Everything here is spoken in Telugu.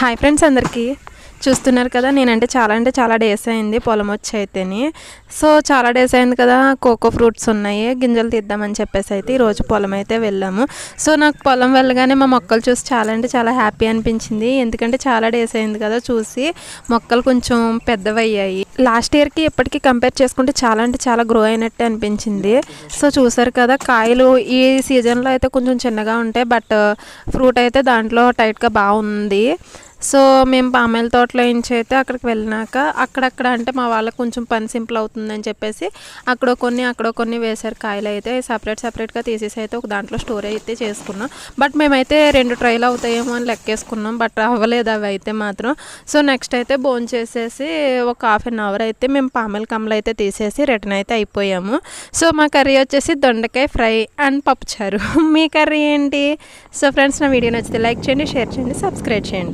హాయ్ ఫ్రెండ్స్, అందరికీ చూస్తున్నారు కదా. నేనంటే చాలా డేస్ అయింది పొలం వచ్చి అయితేని. సో చాలా డేస్ అయింది కదా, కోకో ఫ్రూట్స్ ఉన్నాయి, గింజలు తీద్దామని చెప్పేసి అయితే ఈరోజు పొలం అయితే వెళ్ళాము. సో నాకు పొలం వెళ్ళగానే మా మొక్కలు చూసి చాలా హ్యాపీ అనిపించింది. ఎందుకంటే చాలా డేస్ అయింది కదా చూసి. మొక్కలు కొంచెం పెద్దవయ్యాయి. లాస్ట్ ఇయర్కి ఇప్పటికీ కంపేర్ చేసుకుంటే చాలా గ్రో అయినట్టే అనిపించింది. సో చూసారు కదా, కాయలు ఈ సీజన్లో అయితే కొంచెం చిన్నగా ఉంటాయి, బట్ ఫ్రూట్ అయితే దాంట్లో టైట్గా బాగుంది. సో మేము పామాయిల్ తోటలో నుంచి అయితే అక్కడికి వెళ్ళినాక అక్కడక్కడ అంటే మా వాళ్ళకి కొంచెం పని సింపుల్ అవుతుందని చెప్పేసి అక్కడో కొన్ని వేసారు కాయలు. అయితే సపరేట్గా తీసేసి అయితే ఒక దాంట్లో స్టోర్ అయితే చేసుకున్నాం. బట్ మేమైతే 2 ట్రైలు అవుతాయేమో అని లెక్కేసుకున్నాం, బట్ అవ్వలేదు అవి అయితే మాత్రం. సో నెక్స్ట్ అయితే బోన్ చేసేసి ఒక ½ అన్ అవర్ అయితే మేము పామాయిల్ కమ్మలు అయితే తీసేసి రిటర్న్ అయితే అయిపోయాము. సో మా కర్రీ వచ్చేసి దొండకాయ ఫ్రై అండ్ పప్పుచారు. మీ కర్రీ ఏంటి? సో ఫ్రెండ్స్, నా వీడియో నచ్చితే లైక్ చేయండి, షేర్ చేయండి, సబ్స్క్రైబ్ చేయండి.